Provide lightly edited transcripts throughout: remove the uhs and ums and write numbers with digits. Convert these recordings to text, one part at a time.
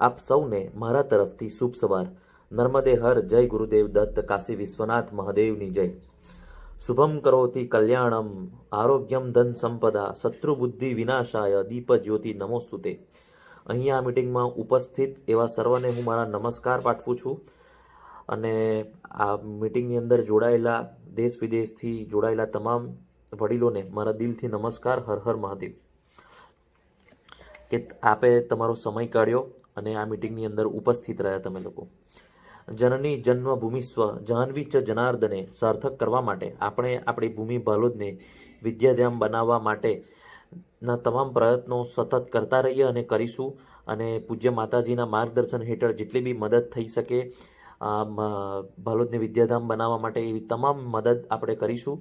આપ સૌને મારા તરફથી શુભ સવાર. નર્મદે હર. જય ગુરુદેવ દત્ત. કાશી વિશ્વનાથ મહાદેવની જય. શુભમ કરોતિ કલ્યાણમ આરોગ્યમ ધન સંપદા શત્રુબુદ્ધિ વિનાશાય દીપ જ્યોતિ નમોસ્તુતે. અહીંયા આ મિટિંગમાં ઉપસ્થિત એવા સર્વને હું મારા નમસ્કાર પાઠવું છું અને આ મિટિંગની અંદર જોડાયેલા દેશ વિદેશથી જોડાયેલા તમામ વડીલોને મારા દિલથી નમસ્કાર. હર હર મહાદેવ. કે આપે તમારો સમય કાઢ્યો અને આ મિટિંગની અંદર ઉપસ્થિત રહ્યા તમે લોકો. જનની જન્મભૂમિ સ્વ જાહ્નવી ચ જનાર્દને સાર્થક કરવા માટે આપણે આપણી ભૂમિ ભાલોદને વિદ્યાધામ બનાવવા માટેના તમામ પ્રયત્નો સતત કરતા રહીએ અને કરીશું. અને પૂજ્ય માતાજીના માર્ગદર્શન હેઠળ જેટલી બી મદદ થઈ શકે ભાલોદને વિદ્યાધામ બનાવવા માટે એવી તમામ મદદ આપણે કરીશું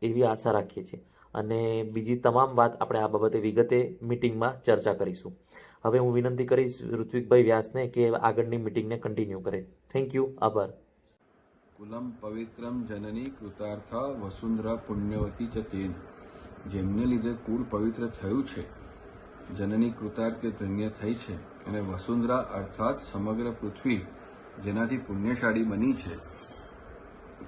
એવી આશા રાખીએ છીએ. અને બીજી તમામ વાત આપણે આ બાબતે વિગતે મિટિંગમાં ચર્ચા કરીશું. હવે હું વિનંતી કરીશ ઋત્વિકભાઈ વ્યાસને કે આગળની મિટિંગને કન્ટિન્યુ કરે. Thank you. આભાર. કુલમ પવિત્રમ જનની કૃતાર્થ વસુંધરા પુણ્યવતી ચ તેન. જેમને લીધે કુલ પવિત્ર થયું છે, જનની કૃતાર્થ કે ધન્ય થઈ છે, અને વસુંધરા અર્થાત સમગ્ર પૃથ્વી જેનાથી પુણ્યશાળી બની છે,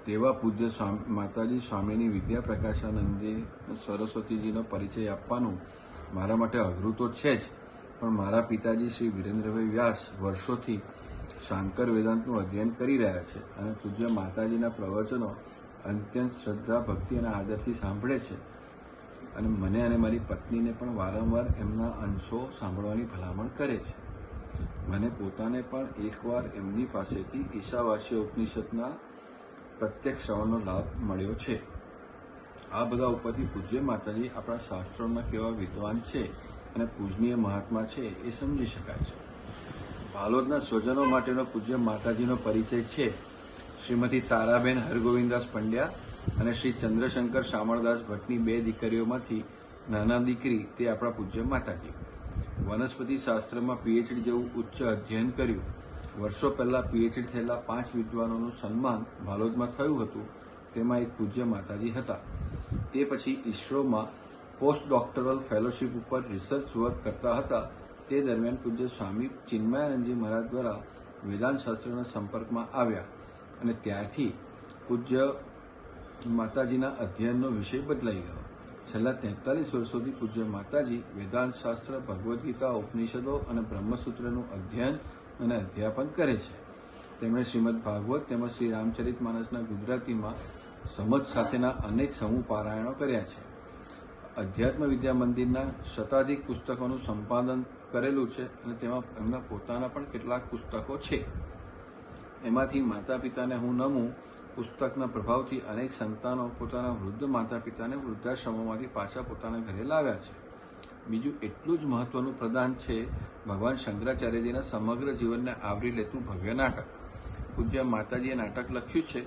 તેવા પૂજ્ય માતાજી સ્વામીની વિદ્યા પ્રકાશાનંદજી સરસ્વતીજીનો પરિચય આપવાનું મારા માટે અઘરું તો છે જ, પણ મારા પિતાજી શ્રી વિરેન્દ્રભાઈ વ્યાસ વર્ષોથી શાંકર વેદાંતનું અધ્યયન કરી રહ્યા છે અને પૂજ્ય માતાજીના પ્રવચનો અત્યંત શ્રદ્ધા, ભક્તિ અને આદરથી સાંભળે છે. અને મને અને મારી પત્નીને પણ વારંવાર એમના અંશો સાંભળવાની ભલામણ કરે છે. મને પોતાને પણ એકવાર એમની પાસેથી ઈશાવાસ્ય ઉપનિષદના પ્રત્યક્ષ શ્રવણનો લાભ મળ્યો છે. આ બધા ઉપરથી પૂજ્ય માતાજી આપણા શાસ્ત્રોમાં કેવા વિદ્વાન છે અને પૂજનીય મહાત્મા છે એ સમજી શકાય છે. ભાલોદના સ્વજનો માટેનો પૂજ્ય માતાજીનો પરિચય છે. શ્રીમતી તારાબેન હરગોવિંદાસ પંડ્યા અને શ્રી ચંદ્રશંકર શામળદાસ ભટ્ટની 2 દીકરીઓમાંથી નાના દીકરી તે આપણા પૂજ્ય માતાજી. વનસ્પતિ શાસ્ત્રમાં પીએચડી જેવું ઉચ્ચ અધ્યયન કર્યું. વર્ષો પહેલા પીએચડી થયેલા 5 વિદ્વાનોનું સન્માન ભાલોદમાં થયું હતું. તેમાં એક પૂજ્ય માતાજી હતા. તે પછી ઇસરોમાં પોસ્ટ ડોક્ટરલ ફેલોશિપ ઉપર રિસર્ચ વર્ક કરતા હતા. તે દરમિયાન પૂજ્ય સ્વામી ચિન્મયાનંદજી મહારાજ દ્વારા વેદાંત શાસ્ત્રના સંપર્કમાં આવ્યા અને ત્યારથી પૂજ્ય માતાજીના અધ્યયનનો વિષય બદલાઈ ગયો. છેલ્લા 43 વર્ષોથી પૂજ્ય માતાજી વેદાંત શાસ્ત્ર, ભગવદ્ ગીતા, ઉપનિષદો અને બ્રહ્મસૂત્રનું અધ્યયન અને અધ્યાપન કરે છે. તેમણે શ્રીમદ ભાગવત તેમજ શ્રી રામચરિત માનસના ગુજરાતીમાં સમજ સાથેના અનેક સમૂહ પારાયણો કર્યા છે. અધ્યાત્મ વિદ્યા મંદિરના શતાધિક પુસ્તકોનું સંપાદન કરેલું છે અને તેમાં એમના પોતાના પણ કેટલાક પુસ્તકો છે. એમાંથી માતા પિતાને હું નમું પુસ્તકના પ્રભાવથી અનેક સંતાનો પોતાના વૃદ્ધ માતા પિતાને વૃદ્ધાશ્રમોમાંથી પાછા પોતાના ઘરે લાવ્યા છે. બીજું એટલું જ મહત્વનું પ્રદાન છે ભગવાન શંકરાચાર્યજીના સમગ્ર જીવનને આવરી લેતું ભવ્ય નાટક. પૂજ્ય માતાજીએ નાટક લખ્યું છે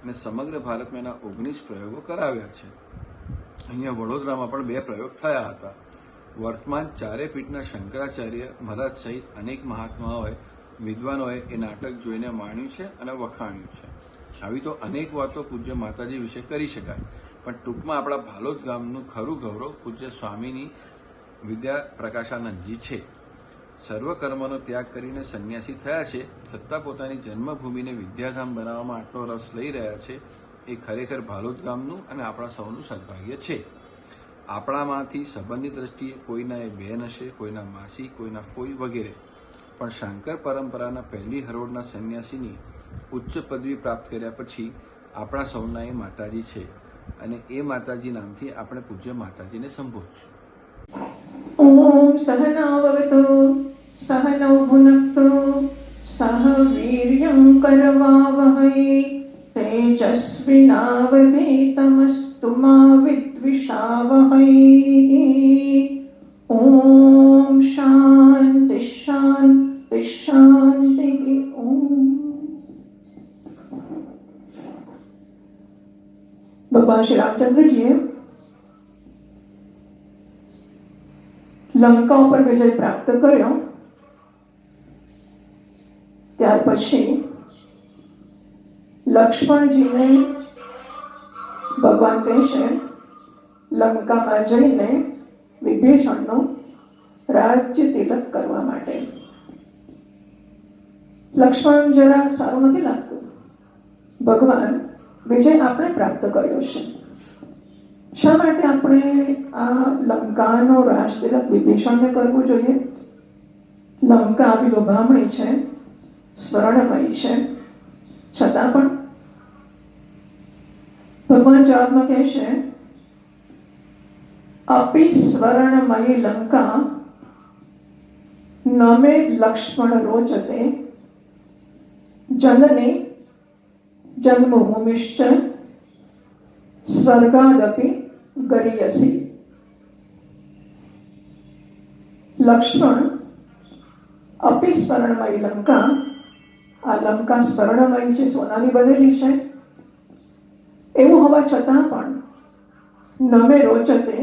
અને સમગ્ર ભારતમાં એના 19 પ્રયોગો કરાવ્યા છે. અહીંયા વડોદરામાં પણ 2 પ્રયોગ થયા હતા. વર્તમાન 4 પીઠના શંકરાચાર્ય મહારાજ સહિત અનેક મહાત્માઓએ, વિદ્વાનોએ એ નાટક જોઈને માણ્યું છે અને વખાણ્યું છે. આવી તો અનેક વાતો પૂજ્ય માતાજી વિશે કરી શકાય, પણ ટૂંકમાં આપણા ભાલોદ ગામનું ખરું ગૌરવ પૂજ્ય સ્વામીની વિદ્યા પ્રકાશાનંદજી છે. સર્વ કર્મનો ત્યાગ કરીને સંન્યાસી થયા છે, છતાં પોતાની જન્મભૂમિને વિદ્યાધામ બનાવવામાં આટલો રસ લઈ રહ્યા છે. એ ખરેખર ભાલોદ ગામનું અને આપણા સૌનું સદભાગ્ય છે. આપણામાંથી સંબંધની દ્રષ્ટિએ કોઈના એ બહેન હશે, કોઈના માસી, કોઈના ફોઈ વગેરે, પણ શાંકર પરંપરાના પહેલી હરોળના સંન્યાસીની ઉચ્ચ પદવી પ્રાપ્ત કર્યા પછી આપણા સૌના એ માતાજી છે અને એ માતાજી નામથી આપણે પૂજ્ય માતાજીને સંબોધશું. ઓમ સહનાવવતુ સહનૌ ભુનક્તુ સહ વીર્યં કરવાવહૈ તેજસ્વિનાવધીતમસ્તુ મા વિદ્વિષાવહૈ. ઓમ શાંતિ શાંતિ શાંતિ. ઓમ. ભગવાન શ્રી રામચંદ્રજીએ લંકા ઉપર વિજય પ્રાપ્ત કર્યો. ત્યાર પછી લક્ષ્મણજીને ભગવાન કહેશે લંકામાં જઈને વિભીષણનું રાજ્ય તિલક કરવા માટે. લક્ષ્મણ જરા સારું નથી લાગતું. ભગવાન વિજય આપણે પ્રાપ્ત કર્યો છે. શા માટે આપણે આ લંકાનો રાજતિલક વિભીષણને કરવું જોઈએ? લંકા આવી લોભામણી છે, સ્વર્ણમયી છે, છતાં પણ ભગવાન જવાબમાં કહે છે, અપી સ્વર્ણમયી લંકા નમે લક્ષ્મણ રોચતે જનની જન્મભૂમિશ્ચ સ્વર્ગાદપી ગરીયસી. લક્ષ્મણ અપી સ્વર્ણમયી લંકા, આ લંકા સ્વર્ણમયી છે, સોનાની બનેલી છે, એવું હોવા છતાં પણ નમે રોચતે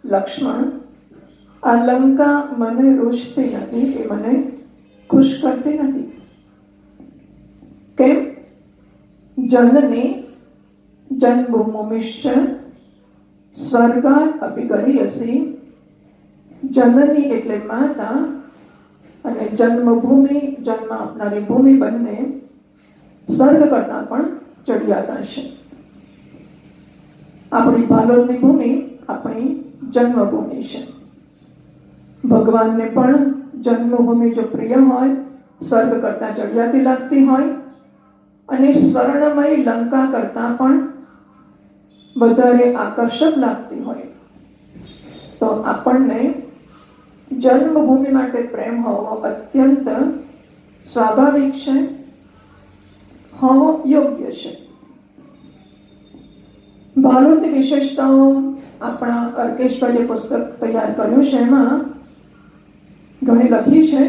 લક્ષ્મણ, આ લંકા મને રૂચતી નથી, એ મને ખુશ કરતી નથી. કેમ? જનની જન્મભૂમિશ્ચ સ્વર્ગાદ અપી ગરીયસી. જનની એટલે માતા અને જન્મભૂમિ, જન્મ આપનારી ભૂમિ, બંને સ્વર્ગ કરતા પણ ચડિયાતા છે. આપણી ભાલોદની ભૂમિ આપણી જન્મભૂમિ છે. ભગવાનને પણ જન્મભૂમિ જો પ્રિય હોય, સ્વર્ગ કરતા ચડિયાતી લાગતી હોય અને સ્વર્ણમય લંકા કરતા પણ વધારે આકર્ષક લાગતી હોય, તો આપણને જન્મભૂમિ માટે પ્રેમ હોવો અત્યંત સ્વાભાવિક છે, હોવો યોગ્ય છે. ભાલોદની વિશેષતાઓ આપણા અર્કેશભાઈએ પુસ્તક તૈયાર કર્યું છે, એમાં ઘણી લખી છે.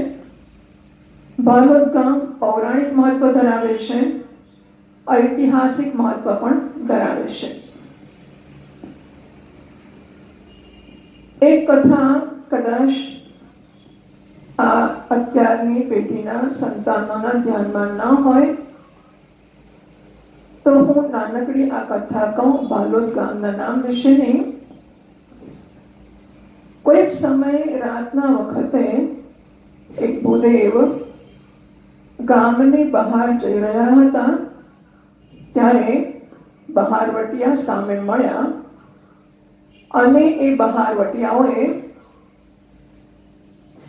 ભાલોદ ગામ પૌરાણિક મહત્વ ધરાવે છે, ઐતિહાસિક મહત્વ પણ ધરાવે છે. એક કથા કદાચ આ અત્યારની પેઢીના સંતાનોના ધ્યાનમાં ન હોય તો હું નાનકડી આ કથા કહું ભાલોદ ગામના નામ વિશેની. કોઈક સમય રાતના વખતે એક ભૂદેવ ગામની બહાર જઈ રહ્યા હતા, ત્યારે બહારવટિયા સામે મળ્યા અને એ બહારવટિયાઓએ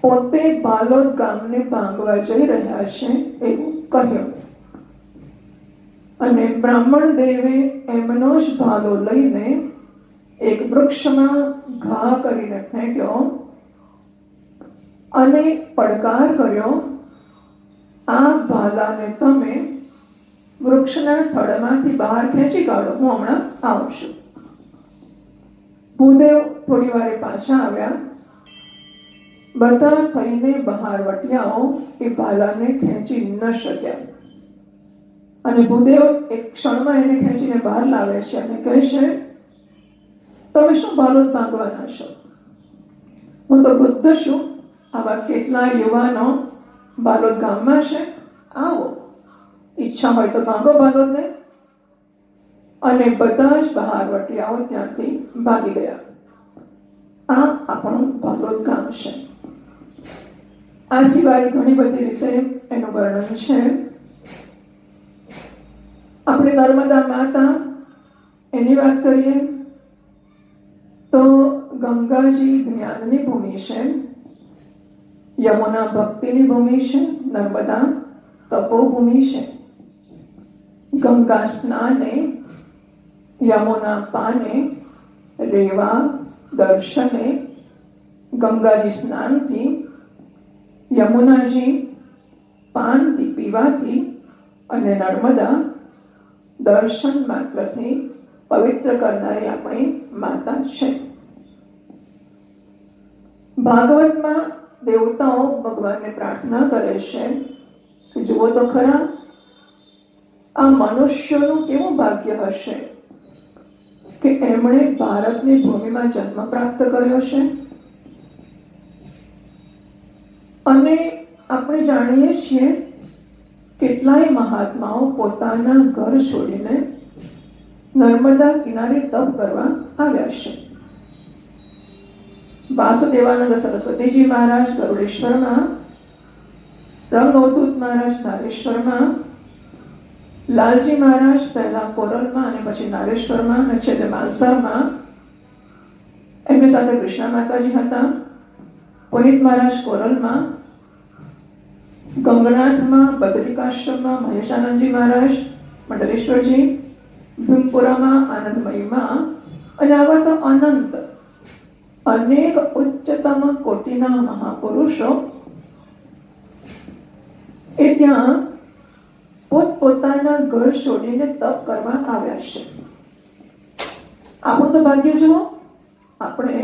પોતે ભાલોદ ગામને ભાંગવા જઈ રહ્યા છે એવું કહ્યું. અને બ્રાહ્મણ દેવે એમનો જ ભાલો લઈને એક વૃક્ષમાં ઘા કરીને ફેંક્યો અને પડકાર કર્યો, આ ભાલાને તમે વૃક્ષના થડમાંથી બહાર ખેંચી કાઢો, હું હમણાં આવું છું. ભૂદેવ થોડી વારે પાછા આવ્યા. બધા થઈને બહારવટિયાઓ એ ભાલાને ખેંચી ન શક્યા અને ભૂદેવ એક ક્ષણમાં એને ખેંચીને બહાર લાવે છે અને કહે છે, તમે શું ભાલોદ ભાંગવાના છો? હું તો વૃદ્ધ છું, આવા કેટલા યુવાનો ભાલોદ ગામમાં છે, આવો, ઈચ્છા હોય તો ભાંગો ભાલોદને. અને બધા જ બહારવટિયાઓ ત્યાંથી ભાગી ગયા. આ આપણું ભાલોદ ગામ છે. આ સિવાય ઘણી બધી રીતે એનું વર્ણન છે. આપણે નર્મદા માતા એની વાત કરીએ તો ગંગાજી જ્ઞાનની ભૂમિ છે, યમુના ભક્તિની ભૂમિ છે, નર્મદા તપોભૂમિ છે. ગંગા સ્નાને, યમુના પાને, રેવા દર્શને, ગંગાજી સ્નાનથી, યમુનાજી પાનથી પીવાથી અને નર્મદા દર્શન માત્રથી પવિત્ર કરનારી આપણી માતા છે. ભાગવતમાં દેવતાઓ ભગવાનને પ્રાર્થના કરે છે કે જુઓ તો ખરા, આ મનુષ્યનું કેવું ભાગ્ય હશે કે એમણે ભારતની ભૂમિમાં જન્મ પ્રાપ્ત કર્યો છે. અને આપણે જાણીએ છીએ કેટલાય મહાત્માઓ પોતાના ઘર છોડીને નર્મદા કિનારે તપ કરવા આવ્યા છે. વાસુદેવાનંદ સરસ્વતીજી મહારાજ ગરુડેશ્વરમાં રંગ અવધૂત મહારાજ નારેશ્વરમાં, લાલજી મહારાજ પહેલા કોરલમાં અને પછી નારેશ્વરમાં અને છેલ્લે માલસામાં. એમની સાથે કૃષ્ણા માતાજી હતા. પુનિત મહારાજ કોરલમાં, ગંગનાથમાં, બદ્રિકાશ્રમમાં મહેશાનંદજી મહારાજ, મંડલેશ્વરજી, ભીમપુરામાં, આનંદમયીમાં, અને આવા તો અનંત અનેક ઉચ્ચતમ કોટીના મહાપુરુષો એ ત્યાં પોતપોતાના ઘર છોડીને તપ કરવા આવ્યા છે. આપણું તો ભાગ્ય જુઓ, આપણે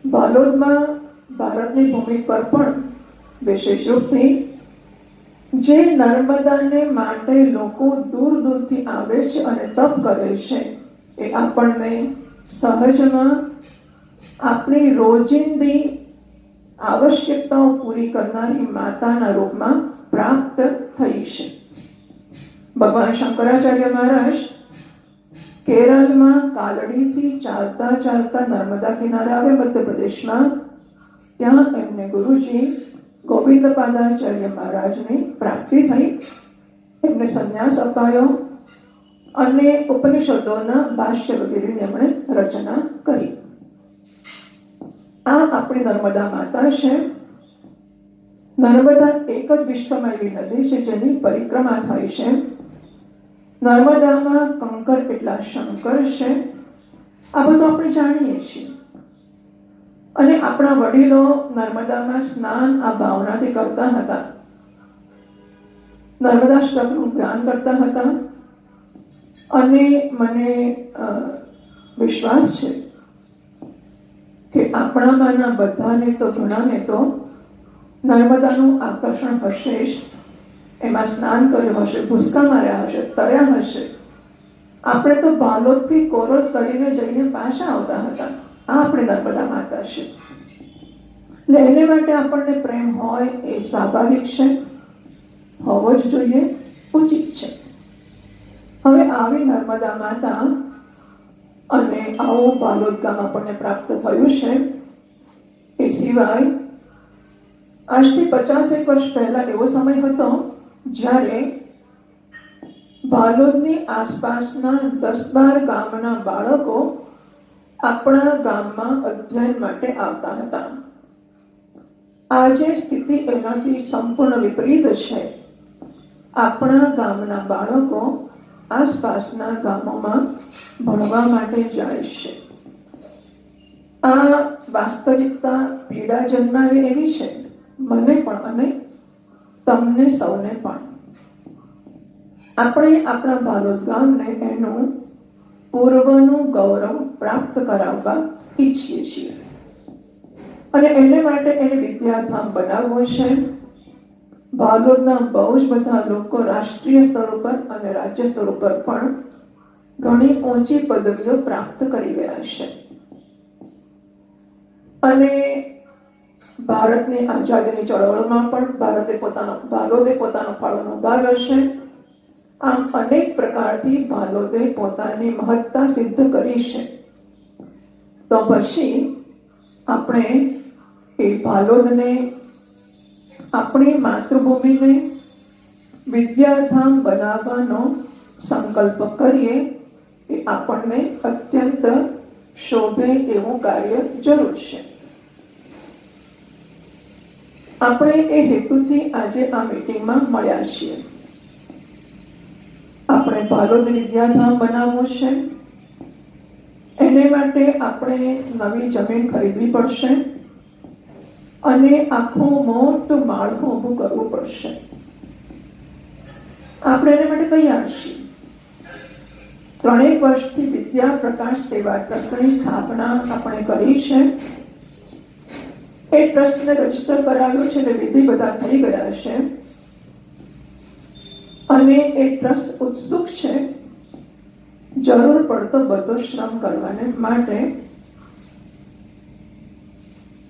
બાલોદમાં ભારતની ભૂમિ પર પણ વિશેષ રૂપથી જે નર્મદાને માટે લોકો દૂર દૂરથી આવે છે અને તપ કરે છે એ આપણને સહજમાં આપણી રોજિંદી આવશ્યકતાઓ પૂરી કરનારી માતાના રૂપમાં પ્રાપ્ત થઈ છે. ભગવાન શંકરાચાર્ય મહારાજ કેરળમાં કાલડીથી ચાલતા ચાલતા નર્મદા કિનારે આવે મધ્યપ્રદેશમાં. ત્યાં એમને ગુરુજી ગોવિંદપાદાચાર્ય મહારાજની પ્રાપ્તિ થઈ. એમને સંન્યાસ અપાયો અને ઉપનિષદોના ભાષ્ય વગેરેની એમણે રચના કરી. આ આપણી નર્મદા માતા છે. નર્મદા એક જ વિશ્વમાં એવી નદી છે જેની પરિક્રમા થાય છે. નર્મદામાં કંકર એટલા શંકર છે. આ બધું આપણે જાણીએ છીએ. અને આપણા વડીલો નર્મદામાં સ્નાન આ ભાવનાથી કરતા હતા. નર્મદા શ્લોકનું જ્ઞાન કરતા હતા. અને મને વિશ્વાસ છે કે આપણામાંના બધાને તો ઘણાને તો નર્મદાનું આકર્ષણ હશે જ. એમાં સ્નાન કર્યું હશે, ભૂસકા માર્યા હશે, તર્યા હશે. આપણે તો બાલોદથી કોરોદ કરીને જઈને પાછા આવતા હતા. આ આપણે નર્મદા માતા છે. એટલે એને માટે આપણને પ્રેમ હોય એ સ્વાભાવિક છે, હોવો જ જોઈએ, ઉચિત છે. હવે આવી નર્મદા માતા અને આવું બાલોદ ગામ આપણને પ્રાપ્ત થયું છે. એ સિવાય આજથી 50 વર્ષ પહેલા એવો સમય હતો જ્યારે બાલોદની આસપાસના 10-12 ગામના બાળકો આપણા ગામમાં અધ્યયન માટે આવતા હતા. આજે સ્થિતિ એનાથી સંપૂર્ણ વિપરીત છે. આપણા ગામના બાળકો આસપાસના ગામોમાં ભણવા માટે જાય છે. આ વાસ્તવિકતા પીડા જન્માવે એવી છે, મને પણ અને તમને સૌને પણ. આપણે આપણા બાલોદ ગામને એનું પૂર્વનું ગૌરવ પ્રાપ્ત કરાવવા ઈચ્છીએ છીએ અને એને માટે એને વિદ્યાધામ બનાવવો છે. બાલોદના બહુ જ બધા લોકો રાષ્ટ્રીય સ્તર ઉપર અને રાજ્ય સ્તર ઉપર પણ ઘણી ઊંચી પદવીઓ પ્રાપ્ત કરી ગયા છે. અને ભારતની આઝાદીની ચળવળમાં પણ બાલોદે પોતાનો ફાળો નોંધાવ્યો છે. આમ અનેક પ્રકારથી બાલોદે પોતાની મહત્તા સિદ્ધ કરી છે. તો પછી આપણે એ બાલોદને, આપણી માતૃભૂમિને વિદ્યાધામ બનાવવાનો સંકલ્પ કરીએ. એ આપણને અત્યંત શોભે એવું કાર્ય જરૂર છે. આપણે એ હેતુથી આજે આ મીટિંગમાં મળ્યા છીએ. આપણે બાલોદ વિદ્યાધામ બનાવવું છે. એને માટે આપણે નવી જમીન ખરીદવી પડશે અને આખું મોટું માળખું ઊભું કરવું પડશે. આપણે એને માટે તૈયાર છીએ. 3 વર્ષથી વિદ્યા પ્રકાશ સેવા ટ્રસ્ટની સ્થાપના આપણે કરી છે. એ ટ્રસ્ટને રજીસ્ટર કરાવ્યું છે, એટલે વિધિ બધા થઈ ગયા છે અને એ ટ્રસ્ટ ઉત્સુક છે જરૂર પડતો બધો શ્રમ કરવાને માટે.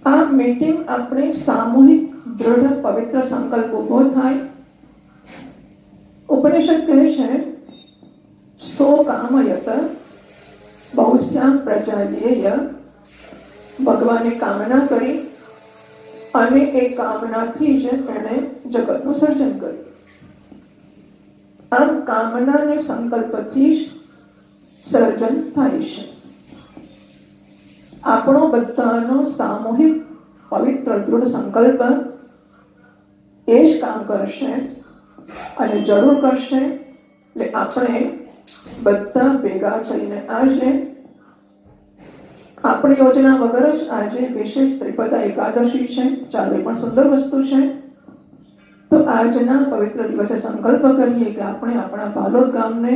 આ મીટિંગ આપણે સામૂહિક દૃઢ પવિત્ર સંકલ્પ ઉભો થાય. ઉપનિષદ કહે છે સો કામયત બહુશ્યામ પ્રજાયેય. ભગવાને કામના કરી અને એ કામનાથી જ એણે જગતનું સર્જન કર્યું. આમ કામના અને સંકલ્પથી જ સર્જન થાય છે. આપણો બધાનો સામૂહિક પવિત્ર દૃઢ સંકલ્પ એ જ કામ કરશે અને જરૂર કરશે. એટલે આપણે બધા ભેગા થઈને આજે આપણી યોજના વગર જ આજે વિશેષ ત્રિપદા એકાદશી છે. ચાલો, એ પણ સુંદર વસ્તુ છે. તો આજના પવિત્ર દિવસે સંકલ્પ કરીએ કે આપણે આપણા બાલોદ ગામને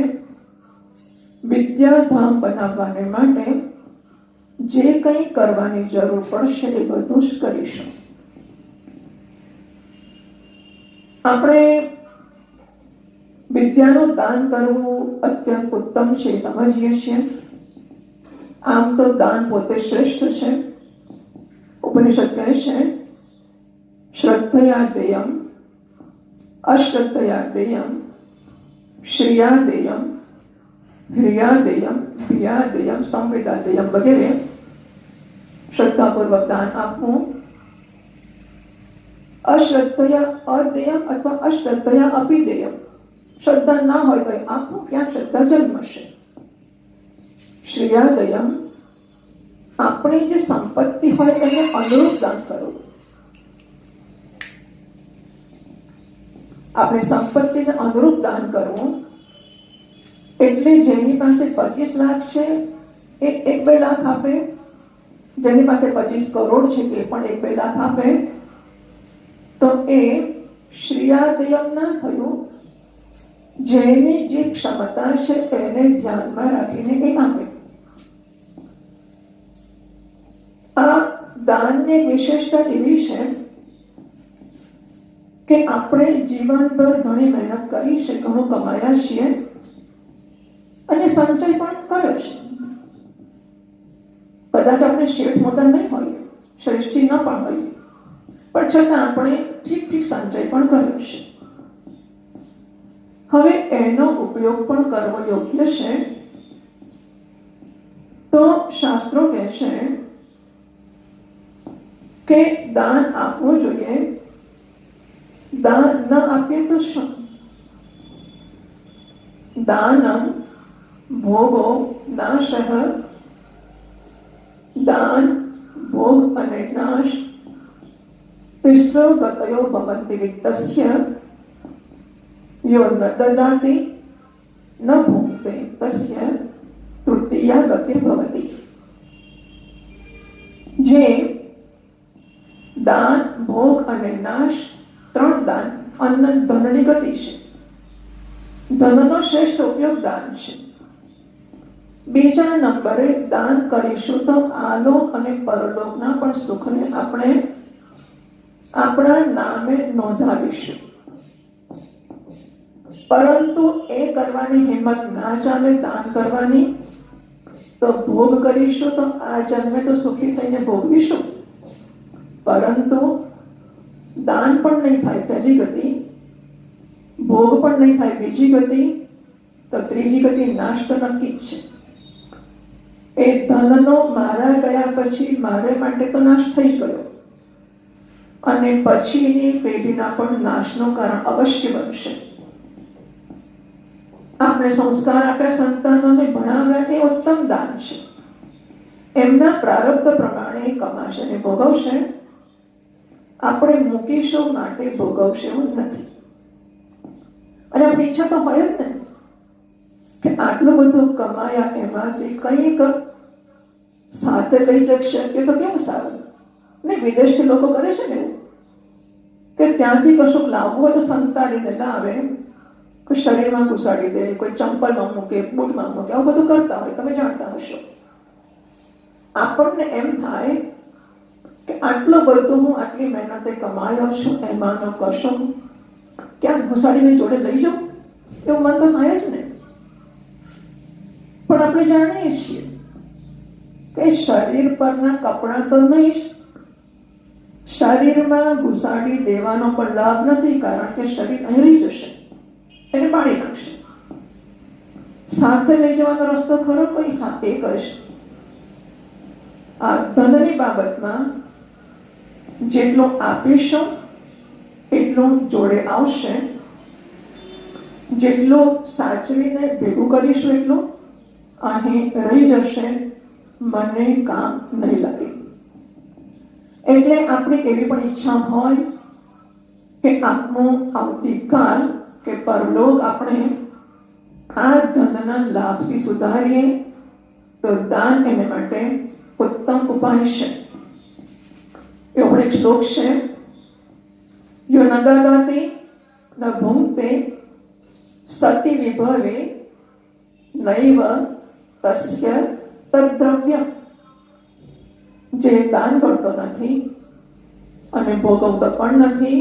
વિદ્યાધામ બનાવવાને માટે જે કંઈ કરવાની જરૂર પડશે એ બધું જ કરીશું. આપણે વિદ્યાનું દાન કરવું અત્યંત ઉત્તમ છે, સમજીએ છીએ. આમ તો દાન પોતે શ્રેષ્ઠ છે. ઉપનિષદ કહે છે, શ્રદ્ધયા દેયમ, અશ્રદ્ધયા દેયમ, શ્રિયા દેયમ, હ્રિયા દેયમ, ભિયા દેયમ, સંવેદા દેયમ વગેરે. શ્રદ્ધાપૂર્વક દાન આપવું, અશ્રદ્ધયા અદેયમ અથવા અશ્રદ્ધયા અપિદેયમ, શ્રદ્ધા ના હોય તો આપવું, ક્યાં શ્રદ્ધા જન્મશે. શ્રિયાદયમ, આપણી જે સંપત્તિ હોય એને અનુરૂપ દાન કરવું. આપણે સંપત્તિને અનુરૂપ દાન કરવું એટલે જેની પાસે 25 લાખ છે એ 1-2 લાખ આપે, જેની પાસે 25 કરોડ છે એ પણ 1-2 લાખ આપે. તો એ શ્રિયાદયમ ના થયું. જેની જે ક્ષમતા છે એને ધ્યાનમાં રાખીને એ આપે. આ દાનની વિશેષતા એવી છે કે આપણે જીવનભર ઘણી મહેનત કરી છે, ઘણું કમાયા છીએ અને સંચય પણ કર્યો છે. કદાચ આપણે શેઠ મોટા નહીં હોઈએ, શ્રેષ્ઠી ન પણ હોઈએ, પણ છતાં આપણે ઠીક ઠીક સંચય પણ કર્યો છે. હવે એનો ઉપયોગ પણ કરવો યોગ્ય છે. તો શાસ્ત્રો કહે છે કે દાન આપવું જોઈએ. દાન ન આપીએ તો શું? દાનમ ભોગો નાશ, દાન, ભોગ અને નાશ તિસ્રો ગતયો ભવંતિ વિત્તસ્ય યો ન દદાતિ ન ભુંક્તે તસ્ય તૃતીયા ગતિ ભવતિ. જે દાન, ભોગ અને નાશ, 3 દાન, અન્ન ધનની ગતિ છે. ધનનો શ્રેષ્ઠ ઉપયોગ દાન છે. બીજા નંબરે દાન કરીશું તો આલોક અને પરલોકના પણ સુખને આપણે આપણા નામે નોંધાવીશું. પરંતુ એ કરવાની હિંમત ના ચાલે દાન કરવાની, તો ભોગ કરીશું તો આ જન્મે તો સુખી થઈને ભોગવીશું, પરંતુ દાન પણ નહીં થાય પહેલી ગતિ, ભોગ પણ નહીં થાય બીજી ગતિ, તો ત્રીજી ગતિ નાશ તો નક્કી જ છે. એ ધનનો મારા ગયા પછી મારે માટે તો નાશ થઈ જ ગયો અને પછીની પેઢીના પણ નાશનું કારણ અવશ્ય બનશે. આપણે સંસ્કાર આપ્યા, સંતાનોને ભણાવ્યા, એ ઉત્તમ દાન છે. એમના પ્રારબ્ધ પ્રમાણે કમાશે અને ભોગવશે. આપણે મૂકીશું માટે ભોગવશે એવું નથી. અને આપણી ઈચ્છા તો હોય જ ને કે આટલું બધું કમાયા એમાંથી કંઈક સાથે લઈ જઈ શકીએ તો કેવું સારું. ને વિદેશથી લોકો કરે છે ને એવું કે ત્યાંથી કશુંક લાવવું હોય તો સંતાડીને લાવે, કોઈ શરીરમાં ઘુસાડી દે, કોઈ ચંપલમાં મૂકે, બૂટમાં મૂકે, આવું બધું કરતા હોય, તમે જાણતા હશો. આપણને એમ થાય કે આટલું બધું હું આટલી મહેનતે કમાયો છું, એમાંનો કશો ક્યાંક ઘુસાડીને જોડે લઈ જાઉં, એવું મન તો થાય જ ને. પણ આપણે જાણીએ છીએ કે શરીર પરના કપડાં તો નહીં, શરીરમાં ઘુસાડી દેવાનો પણ લાભ નથી, કારણ કે શરીર અહીં રહી જશે, એને પાડી નાખશે. સાથે લઈ જવાનો રસ્તો ખરો કોઈ? હા, એ કરશે. આ ધનની બાબતમાં જેટલું આપીશું એટલું જોડે આવશે, જેટલું સાચવીને ભેગું કરીશું એટલું અહીં રહી જશે, મને કામ નહીં લાગે. એટલે આપણી એવી પણ ઈચ્છા હોય કે આપણું આવતીકાલ કે પરલોક આપણે આ ધનના લાભથી સુધારીએ તો દાન એને માટે ઉત્તમ ઉપાય છે. એવો એક શ્લોક છે, યો ન દદાતિ ન ભુંક્તે સતી વિભવે નૈવ તસ્ય તદ્દ્રવ્ય. જે દાન કરતો નથી અને ભોગવતો પણ નથી,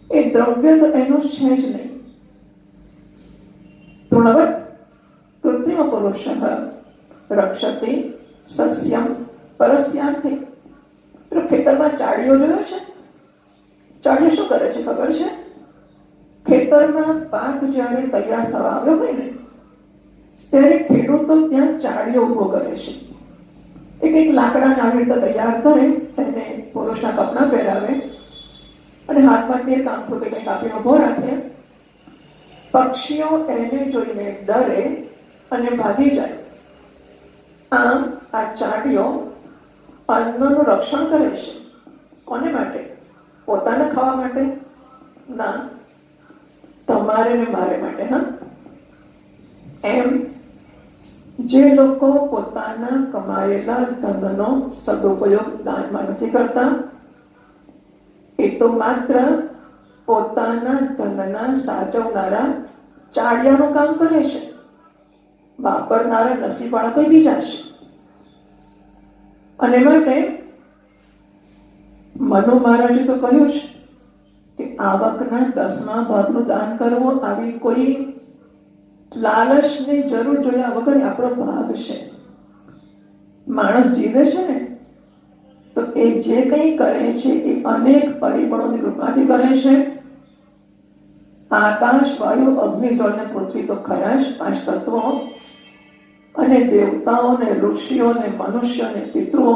એ દ્રવ્ય તો એનું છે જ નહીં. તૃણવત કૃત્રિમ પુરુષ રક્ષતે સસ્યમ પરસ્યાર્થે. ખેતરમાં ચાડીઓ જોયો છે? ચાડીઓ શું કરે છે ખબર છે? ખેતરમાં પાક જ્યારે તૈયાર થવા આવ્યો હોય ને ત્યારે ખેડૂતો ત્યાં ચાડીઓ ઉભો કરે છે. એક લાકડાને આવી રીતે તૈયાર કરે, એને પુરુષના કપડા પહેરાવે અને હાથમાં તે કામ રૂપે કંઈક આપીને ઉભો રાખે. પક્ષીઓ એને જોઈને ડરે અને ભાગી જાય. આમ આ ચાડીઓ અન્નનું રક્ષણ કરે છે. કોને માટે? પોતાને ખાવા માટે ના, તમારે ને મારે માટે. હા, એમ જે લોકો પોતાના કમાયેલા ધનનો સદુપયોગ દાનમાં નથી કરતા, એ તો માત્ર પોતાના ધનના સાચવનારા ચાડિયાનું કામ કરે છે. વાપરનારા નસીબવાળા કોઈ બીજા છે. અને માટે મનુ મહારાજે તો કહ્યું છે કે આવકના 10મા ભાગનું દાન કરવું આવી કોઈ લાલચની જરૂર જોયા વગર આપણો ભાગ છે. માણસ જીવે છે ને તો એ જે કંઈ કરે છે એ અનેક પરિબળોની કૃપાથી કરે છે. આકાશ, વાયુ, અગ્નિ, જળ ને પૃથ્વી તો ખરા જ 5 તત્વો, અને દેવતાઓ ને ઋષિઓ ને મનુષ્યો ને પિતૃઓ,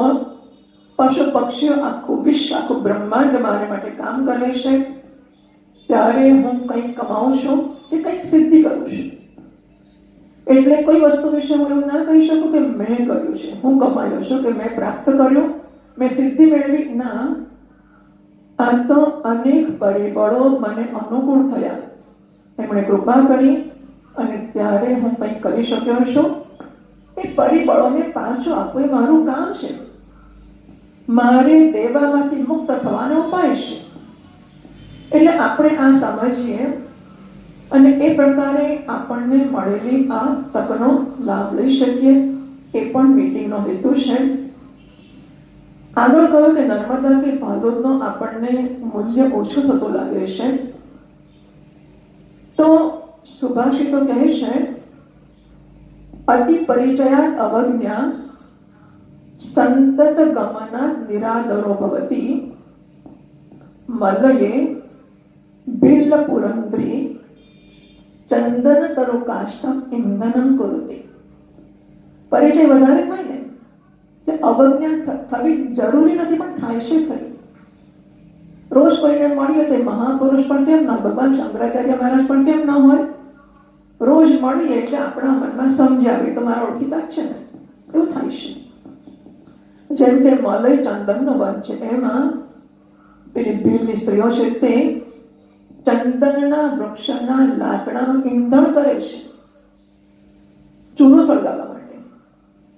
પશુ પક્ષીઓ, આખું વિશ્વ, આખું બ્રહ્માંડ મારે માટે કામ કરે છે. ત્યારે હું કંઈક કમાઉં છું કે કંઈક સિદ્ધિ કરું છું. એટલે કોઈ વસ્તુ વિશે હું એવું ના કહી શકું કે મેં કર્યું છે, હું કમાયો છું, કે મેં પ્રાપ્ત કર્યું, મેં સિદ્ધિ મેળવી. ના, આ તો અનેક પરિબળો મને અનુકૂળ થયા, એમણે કૃપા કરી અને ત્યારે હું કંઈક કરી શક્યો છું. એ પરિબળોને પાછું આપવું એ મારું કામ છે. મારે દેવામાંથી મુક્ત થવાનો ઉપાય છે. એટલે આપણે આ સમજીએ અને એ પ્રકારે આપણને મળેલી આ તકનો લાભ લઈ શકીએ. એ પણ મીટિંગનો હેતુ છે. આગળ કહ્યું કે નર્મદા કે ભાગવતનો આપણને મૂલ્ય ઓછું થતું લાગે છે, તો સુભાષિતો કહે છે, અતિ પરિચયાત અવજ્ઞા સંતત ગમનાત નિરાદરો ભવતી મલયે બિલ્લ પુરંદ્રી ચંદન તરુ કાષ્ટમ ઇંધનમ કુરુતી. પરિચય વધારે થાય ને એટલે અવજ્ઞા થવી જરૂરી નથી, પણ થાય છે ખરી. રોજ કોઈને મળીએ તે મહાપુરુષ પણ કેમ ના, ભગવાન શંકરાચાર્ય મહારાજ પણ કેમ ન હોય. રોજ મળીએ એટલે આપણા મનમાં સમજાવે તો મારા ઓળખીતા જ છે ને, એવું થાય છે. જેમ કે મલય ચંદનનો વન છે, એમાં પેલી ભીલની સ્ત્રીઓ છે તે ચંદનના વૃક્ષના લાકડાનું ઈંધણ કરે છે ચૂલો સળગાવવા માટે.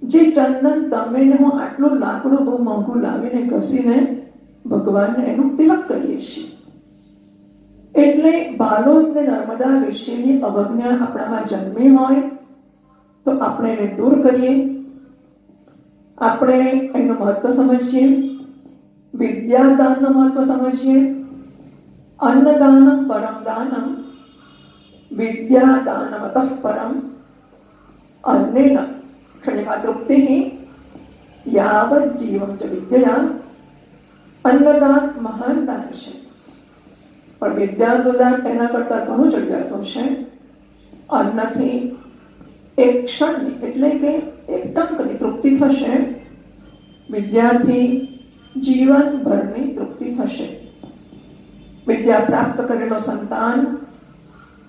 જે ચંદન તમે ને હું આટલું લાકડું બહુ મોંઘું લાવીને ઘસીને ભગવાનને એનું તિલક કરીએ છીએ. એટલે બાલોદ ને નર્મદા વિશેની અવજ્ઞા આપણામાં જન્મી હોય તો આપણે એને દૂર કરીએ, આપણે એનું મહત્વ સમજીએ, વિદ્યાદાનનું મહત્વ સમજીએ. અન્નદાનમ પરમ દાનમ વિદ્યાદાનમ અતઃ પરમ અન્નેન ક્ષણિકા તૃપ્તિઃ યાવત જીવમ ચ વિદ્યયા. અન્નદાન મહાન દાન છે, પણ વિદ્યાનું દાન એના કરતા ઘણું ચડિયાતું છે. અન્નથી એક ક્ષણની એટલે કે એક ટંકની તૃપ્તિ થશે, વિદ્યાથી જીવનભરની તૃપ્તિ થશે. વિદ્યા પ્રાપ્ત કરેલો સંતાન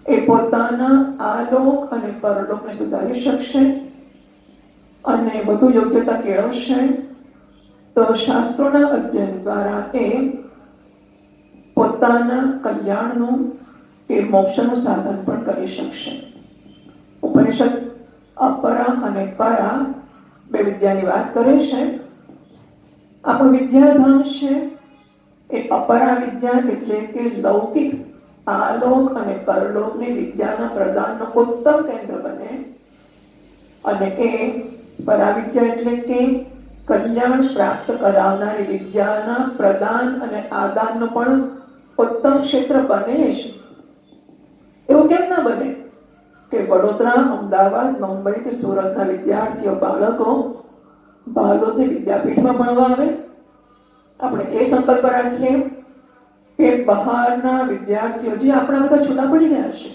એ પોતાના આલોક અને પરલોકને સુધારી શકશે અને વધુ યોગ્યતા કેળવશે તો શાસ્ત્રોના અધ્યયન દ્વારા એ પોતાના કલ્યાણનું કે મોક્ષનું સાધન પણ કરી શકશે. ઉપનિષદ અપરા અને પરા બે વિદ્યાની વાત કરે છે. આપણું વિદ્યાધામ છે એ અપરા વિદ્યા એટલે કે લૌકિક આલોક અને પરલોકની વિદ્યાના પ્રદાનનું ઉત્તમ કેન્દ્ર બને અને એ પરાવિદ્યા એટલે કે કલ્યાણ પ્રાપ્ત કરાવનારી વિદ્યાના પ્રદાન અને આદાનનું પણ ઉત્તમ ક્ષેત્ર બને છે. એવું કેમ ના બને કે વડોદરા, અમદાવાદ, મુંબઈ કે સુરતના વિદ્યાર્થીઓ બાળકો ભાલોદની વિદ્યાપીઠમાં ભણવા આવે? આપણે એ સંકલ્પ રાખીએ કે બહારના વિદ્યાર્થીઓ જે આપણા બધા છૂટા પડી ગયા હશે,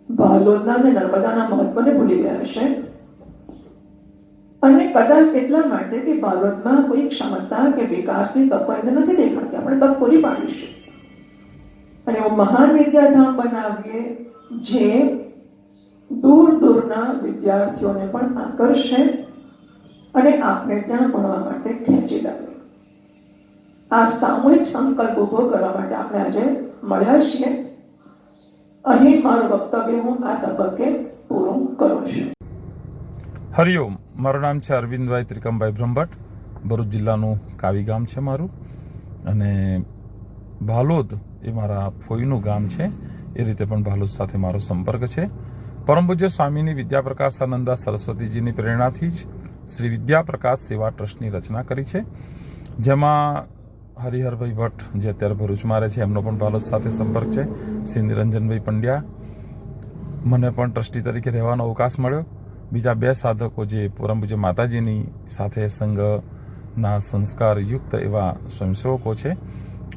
ભાલોદના અને નર્મદાના મહત્વને ભૂલી ગયા હશે અને કદાચ એટલા માટે કે ભાલોદમાં કોઈ ક્ષમતા કે વિકાસની તકો એમને નથી દેખાતી, આપણે તક પૂરી પાડીશું અને એવું મહાન વિદ્યાધામ બનાવીએ જે દૂર દૂરના વિદ્યાર્થીઓને પણ આકર્ષે અને આપણે ત્યાં ભણવા માટે ખેંચી લાવે. આ સામૂહિક સંકલ્પ ઉભો કરવા માટે આપણે આજે મળ્યા છીએ. અહીં મારું વક્તવ્ય હું આ તબક્કે પૂરું કરું છું. હરિઓમ. મારું નામ છે અરવિંદભાઈ ત્રિકમભાઈ બ્રહ્મભટ્ટ. ભરૂચ જિલ્લાનું કાવી ગામ છે મારું અને ભાલોદ એ મારા ફોઈનું ગામ છે. એ રીતે પણ ભાલોદ સાથે મારો સંપર્ક છે. પરમ પૂજ્ય સ્વામીની વિદ્યાપ્રકાશાનંદા સરસ્વતીજીની પ્રેરણાથી જ શ્રી વિદ્યાપ્રકાશ સેવા ટ્રસ્ટની રચના કરી છે, જેમાં હરિહરભાઈ ભટ્ટ જે અત્યારે ભરૂચમાં રહે છે એમનો પણ ભાલોદ સાથે સંપર્ક છે. શ્રી નિરંજનભાઈ પંડ્યા, મને પણ ટ્રસ્ટી તરીકે રહેવાનો અવકાશ મળ્યો. બીજા બે સાધકો જે પરમ પૂજ્ય માતાજીની સાથે સંઘના સંસ્કારયુક્ત એવા સ્વયંસેવકો છે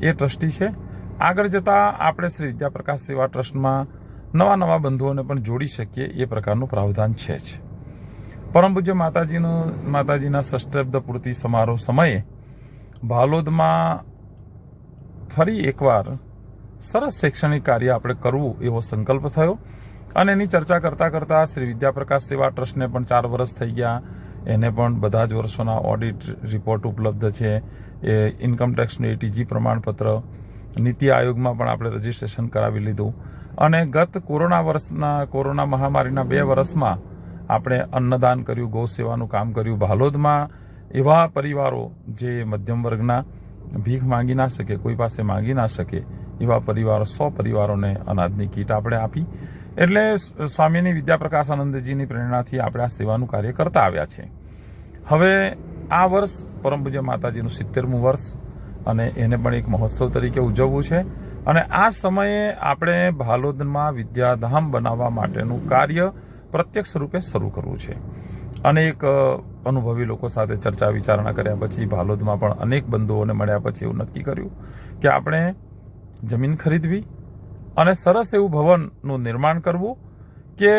એ ટ્રસ્ટી છે. આગળ જતાં આપણે શ્રી વિદ્યાપ્રકાશ સેવા ટ્રસ્ટમાં નવા નવા બંધુઓને પણ જોડી શકીએ એ પ્રકારનું પ્રાવધાન છે જ. પરમ પૂજ્ય માતાજીના ષષ્ઠાબ્દ પૂર્તિ સમારોહ સમયે ભાલોદમાં ફરી એકવાર સરસ શૈક્ષણિક કાર્ય આપણે કરવું એવો સંકલ્પ થયો અને એની ચર્ચા કરતાં કરતાં શ્રી વિદ્યાપ્રકાશ સેવા ટ્રસ્ટને પણ 4 વર્ષ થઈ ગયા. એને પણ બધા જ વર્ષોના ઓડિટ રિપોર્ટ ઉપલબ્ધ છે. એ ઇન્કમટેક્સનું એટીજી પ્રમાણપત્ર, નીતિ આયોગમાં પણ આપણે રજીસ્ટ્રેશન કરાવી લીધું અને ગત કોરોના મહામારીના 2 વર્ષમાં આપણે અન્નદાન કર્યું, ગૌ સેવાનું કામ કર્યું. ભાલોદમાં એવા પરિવારો જે મધ્યમ વર્ગના, ભીખ માંગી ના શકે, કોઈ પાસે માંગી ના શકે એવા પરિવારો, 100 પરિવારોને અનાજની કીટ આપણે આપી. એટલે સ્વામીની વિદ્યાપ્રકાશાનંદજીની પ્રેરણાથી આપણે આ સેવાનું કાર્ય કરતા આવ્યા છે. હવે આ વર્ષ પરમ પૂજ્ય માતાજીનું 70મું વર્ષ અને એને પણ એક મહોત્સવ તરીકે ઉજવવું છે અને આ સમયે આપણે ભાલોદમાં વિદ્યાધામ બનાવવા માટેનું કાર્ય પ્રત્યક્ષ રૂપે શરૂ કરવું છે. અનેક અનુભવી લોકો સાથે ચર્ચા વિચારણા કર્યા પછી ભાલોદમાં પણ અનેક બંધુઓને મળ્યા પછી એવું નક્કી કર્યું કે આપણે જમીન ખરીદવી અને સરસ એવું ભવનનું નિર્માણ કરવું કે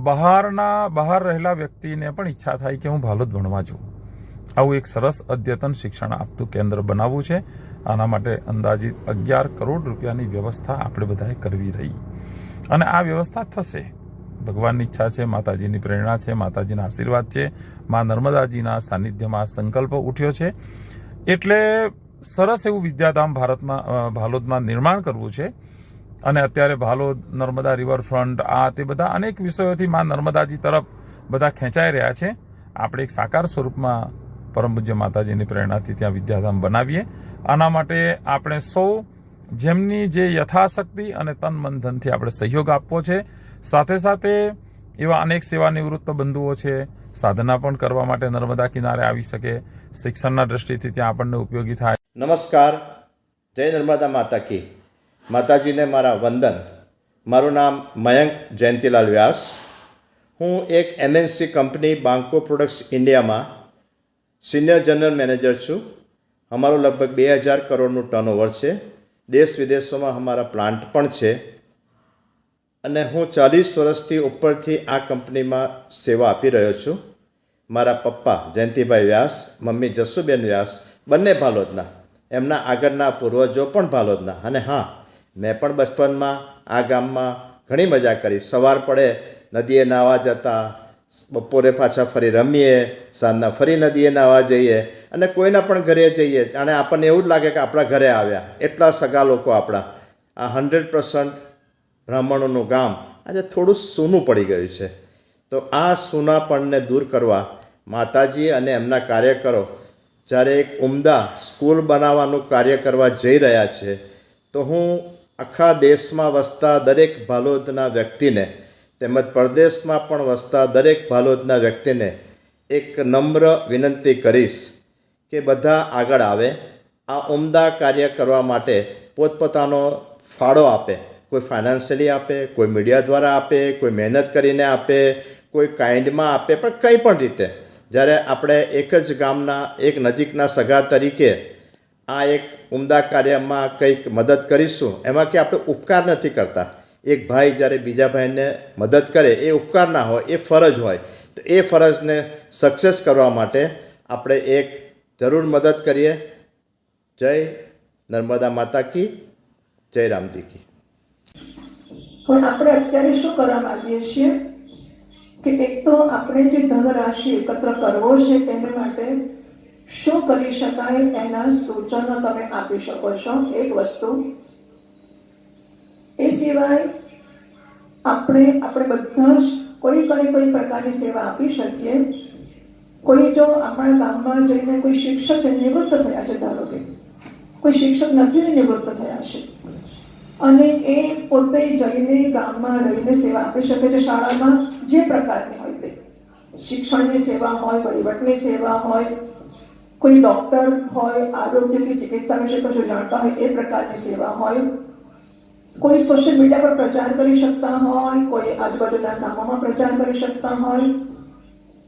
બહાર રહેલા વ્યક્તિને પણ ઈચ્છા થાય કે હું ભાલોદ ભણવા જાઉં. આવું એક સરસ અદ્યતન શિક્ષણ આપતું કેન્દ્ર બનાવવું છે. આના માટે અંદાજિત 11 કરોડ રૂપિયાની વ્યવસ્થા આપણે બધાએ કરવી રહી અને આ વ્યવસ્થા થશે. ભગવાનની ઈચ્છા છે, માતાજીની પ્રેરણા છે, માતાજીના આશીર્વાદ છે, મા નર્મદાજીના સાનિધ્યમાં સંકલ્પ ઉઠ્યો છે. એટલે સરસ એવું વિદ્યાધામ ભાલોદમાં નિર્માણ કરવું છે અને અત્યારે ભાલોદ, નર્મદા રિવરફ્રન્ટ, આ તે બધા અનેક વિષયોથી મા નર્મદાજી તરફ બધા ખેંચાઈ રહ્યા છે. આપણે એક સાકાર સ્વરૂપમાં પરમ પૂજ્ય માતાજીની પ્રેરણાથી ત્યાં વિદ્યાધામ બનાવીએ. આના માટે આપણે સૌ જેમની જે યથાશક્તિ અને તન મન ધનથી આપણે સહયોગ આપવો છે. સાથે સાથે એવા અનેક સેવા નિવૃત્ત બંધુઓ છે, સાધના પણ કરવા માટે નર્મદા કિનારે આવી શકે, શિક્ષણના દ્રષ્ટિથી ત્યાં આપણને ઉપયોગી થાય. નમસ્કાર, જય નર્મદા માતા કી. માતાજીને મારા વંદન. મારું નામ મયંક જયંતિલાલ વ્યાસ. હું એક MNC કંપની બાંકો પ્રોડક્ટ્સ ઇન્ડિયામાં સિનિયર જનરલ મેનેજર છું. અમારું લગભગ 2000 કરોડનું ટર્નઓવર છે. દેશ વિદેશોમાં અમારા પ્લાન્ટ પણ છે અને હું 40 વર્ષથી ઉપરથી આ કંપનીમાં સેવા આપી રહ્યો છું. મારા પપ્પા જયંતિભાઈ વ્યાસ, મમ્મી જસુબેન વ્યાસ બંને ભાલોદના, એમના આગળના પૂર્વજો પણ ભાલોદના. અને હા, મેં પણ બચપનમાં આ ગામમાં ઘણી મજા કરી. સવાર પડે નદીએ નાહવા જતા, બપોરે પાછા ફરી રમીએ, સાંજના ફરી નદીએ નાહવા જઈએ અને કોઈના પણ ઘરે જઈએ અને આપણને એવું જ લાગે કે આપણા ઘરે આવ્યા. એટલા સગા લોકો આપણા. આ 100% બ્રાહ્મણોનું ગામ આજે થોડું સૂનું પડી ગયું છે. તો આ સૂનાપણને દૂર કરવા માતાજી અને એમના કાર્યકરો જ્યારે એક ઉમદા સ્કૂલ બનાવવાનું કાર્ય કરવા જઈ રહ્યા છે, તો હું આખા દેશમાં વસતા દરેક ભાલોદના વ્યક્તિને તેમજ પરદેશમાં પણ વસતા દરેક ભાલોદના વ્યક્તિને એક નમ્ર વિનંતી કરીશ કે બધા આગળ આવે, આ ઉમદા કાર્ય કરવા માટે પોતપોતાનો ફાળો આપે. કોઈ ફાઇનાન્શિયલી આપે, કોઈ મીડિયા દ્વારા આપે, કોઈ મહેનત કરીને આપે, કોઈ કાઇન્ડમાં આપે, પણ કંઈ પણ રીતે જ્યારે આપણે એક જ ગામના એક નજીકના સગા તરીકે આ એક ઉમદા કાર્યમાં કંઈક મદદ કરીશું, એમાં કે આપણે ઉપકાર નથી કરતા. એક ભાઈ જ્યારે બીજા ભાઈને મદદ કરે એ ઉપકાર ના હોય, એ ફરજ હોય. તો એ ફરજને સક્સેસ કરવા માટે આપણે એક જરૂર મદદ કરીએ. જય નર્મદા માતા કી, જય રામજી કી. પણ આપણે અત્યારે શું કરવા માંગીએ છીએ કે એક તો આપણે જે ધનરાશિ એકત્ર કરવો છે તેને માટે શું કરી શકાય એના સૂચનો તમે આપી શકો છો. એક વસ્તુ. એ સિવાય આપણે બધા જ કોઈ પ્રકારની સેવા આપી શકીએ. કોઈ જો આપણા ગામમાં જઈને કોઈ શિક્ષક છે, નિવૃત્ત થયા છે, ધારો કે કોઈ શિક્ષક નથી નિવૃત્ત થયા છે અને એ પોતે જઈને ગામમાં રહીને સેવા આપી શકે છે. શાળામાં જે પ્રકારની હોય તે, શિક્ષણની સેવા હોય, વહીવટની સેવા હોય, કોઈ ડોક્ટર હોય, આરોગ્ય કે ચિકિત્સા વિશે કશું જાણતા હોય એ પ્રકારની સેવા હોય, કોઈ સોશિયલ મીડિયા પર પ્રચાર કરી શકતા હોય, કોઈ આજુબાજુના ગામોમાં પ્રચાર કરી શકતા હોય.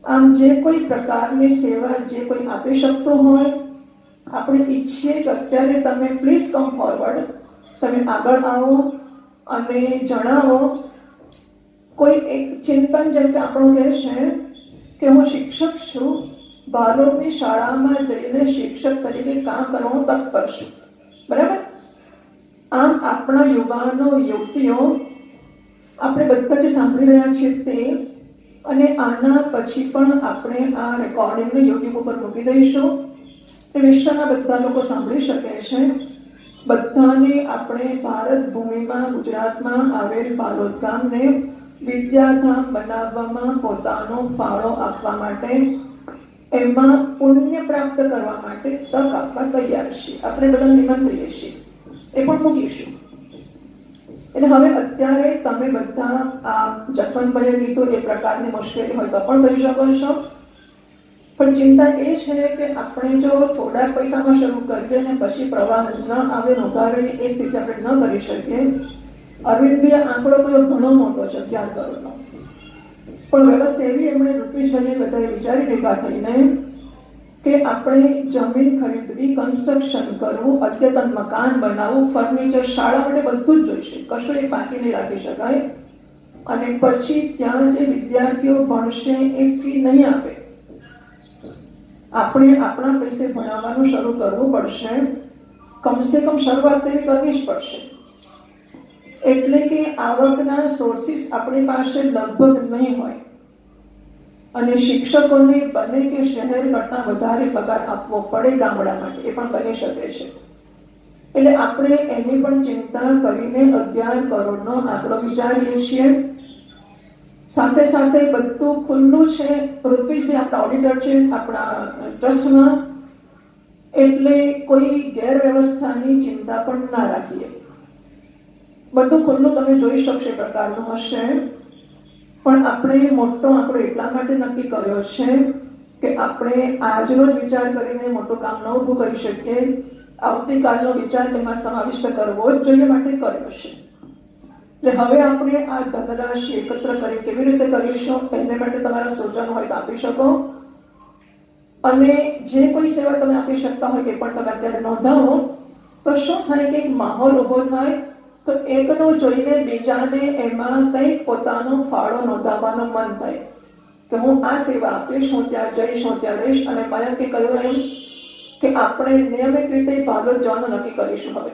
આમ જે કોઈ પ્રકારની સેવા જે કોઈ આપી શકતું હોય, આપણે ઈચ્છીએ કે અત્યારે તમે પ્લીઝ કમ ફોરવર્ડ, તમે આગળ આવો અને જણાવો. કોઈ એક ચિંતન જેમ કે આપણું કહે છે કે હું શિક્ષક છું, ભાલોદની શાળામાં જઈને શિક્ષક તરીકે કામ કરવાનું તત્પર છું. બરાબર? આમ આપણા યુવાનો યુવતીઓ આપણે બધા જે સાંભળી રહ્યા છીએ તે, અને આના પછી પણ આપણે આ રેકોર્ડિંગને યુટ્યુબ ઉપર મૂકી દઈશું. એ વિશ્વના બધા લોકો સાંભળી શકે છે. બધાને આપણે ભારત ભૂમિમાં ગુજરાતમાં આવેલ ભાલોદ ગામને વિદ્યાધામ બનાવવામાં પોતાનો ફાળો આપવા માટે, એમાં પુણ્ય પ્રાપ્ત કરવા માટે તક આપવા તૈયાર છીએ. આપણે બધા નિમંત્રીએ છીએ, એ પણ મૂકીશું. એટલે હવે અત્યારે તમે બધા આ જસવંતભાઈએ કીધું એ પ્રકારની મુશ્કેલી હોય તો પણ કરી શકો છો. પણ ચિંતા એ છે કે આપણે જો થોડા પૈસામાં શરૂ કરીએ ને પછી પ્રવાહ ન આવે, ઉઘાડીએ, એ સ્થિતિ આપણે ન કરી શકીએ. અરવિંદભાઈ આંકડો કયો ઘણો મોટો છે, 11 કરોડનો. પણ વ્યવસ્થા એવી એમણે ઋત્વિજભાઈએ બધાએ વિચારી ભેગા થઈને કે આપણે જમીન ખરીદવી, કન્સ્ટ્રક્શન કરવું, અદ્યતન મકાન બનાવવું, ફર્નિચર, શાળા માટે બધું જ જોઈશે, કશું એક બાકી નહીં રાખી શકાય. અને પછી ત્યાં જે વિદ્યાર્થીઓ ભણશે એ ફી નહીં આપે, આપણે આપણા પૈસે ભણાવવાનું શરૂ કરવું પડશે. કમસે કમ શરૂઆત તેવી કરવી જ પડશે. એટલે કે આવકના સોર્સિસ આપણી પાસે લગભગ નહીં હોય અને શિક્ષકોને બને કે શહેર કરતા વધારે પગાર આપવો પડે ગામડા માટે, એ પણ બની શકે છે. એટલે આપણે એની પણ ચિંતા કરીને 11 કરોડનો આંકડો વિચારીએ છીએ. સાથે સાથે બધું ખુલ્લું છે. ઋત્વિજભાઈ આપણા ઓડિટર છે આપણા ટ્રસ્ટમાં, એટલે કોઈ ગેરવ્યવસ્થાની ચિંતા પણ ના રાખીએ. બધું ખુલ્લું તમે જોઈ શકશો પ્રકારનું હશે. પણ આપણે મોટો આંકડો એટલા માટે નક્કી કર્યો છે કે આપણે આજનો જ વિચાર કરીને મોટું કામ ન ઊભું કરી શકીએ. આવતીકાલનો વિચાર તેમાં સમાવિષ્ટ કરવો જ જોઈએ માટે કર્યો છે. એટલે હવે આપણે આ ધનરાશિ એકત્ર કરી કેવી રીતે કરીશું એને માટે તમારા સૂચનો હોય તો આપી શકો. અને જે કોઈ સેવા તમે આપી શકતા હોય તે પણ તમે અત્યારે નોંધાવો. તો શું થાય કે એક માહોલ ઉભો થાય, તો એકનું જોઈને બીજાને એમાં કંઈક પોતાનો ફાળો નોંધાવવાનું મન થાય કે હું આ સેવા આપીશ, હું ત્યાં જઈશ, હું ત્યાં રહીશ. અને મયંકે કહ્યું એમ કે આપણે નિયમિત રીતે બાલોદ જવાનું નક્કી કરીશું હવે,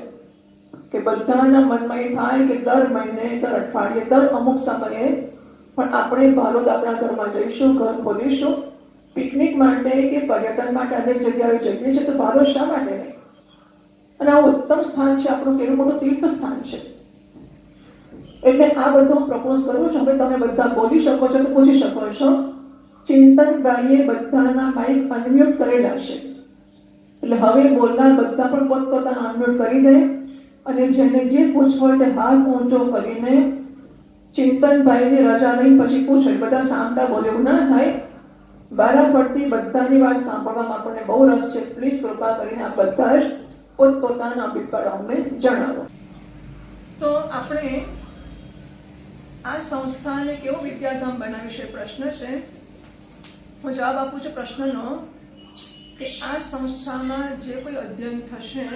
કે બધાના મનમાં એ થાય કે દર મહિને, દર અઠવાડિયે, દર અમુક સમયે પણ આપણે બાલોદ આપણા ઘરમાં જઈશું, ઘર ખોલીશું. પિકનિક માટે કે પર્યટન માટે અનેક જગ્યાએ જઈએ છીએ, તો બાલોદ શા માટે નહીં? અને આ ઉત્તમ સ્થાન છે, આપણું કેવું મોટું તીર્થ સ્થાન છે. એટલે આ બધું હું પ્રપોઝ કરું છું. હવે તમે બધા બોલી શકો છો, તો પૂછી શકો છો. ચિંતનભાઈએ બધાના માઇક અનમ્યુટ કરેલા છે, એટલે હવે બોલનાર બધા પણ પોતપોતાના અનમ્યુટ કરી દે, અને જેને જે પૂછવું હોય તે હાથ ઊંચો કરીને ચિંતનભાઈની રજા લઈને પછી પૂછે. બધા સામતા બોલે, એવું ના થાય. વારાફરતી બધાની વાત સાંભળવામાં આપણને બહુ રસ છે. પ્લીઝ કૃપા કરીને આ બધા જ પોતપોતાના અભિપ્રાય અમને જણાવો. તો આપણે આ સંસ્થાને કેવું વિદ્યાધામ બનાવ્યું છે પ્રશ્ન છે. હું જવાબ આપું છું પ્રશ્નનો કે આ સંસ્થામાં જે કોઈ અધ્યયન થશે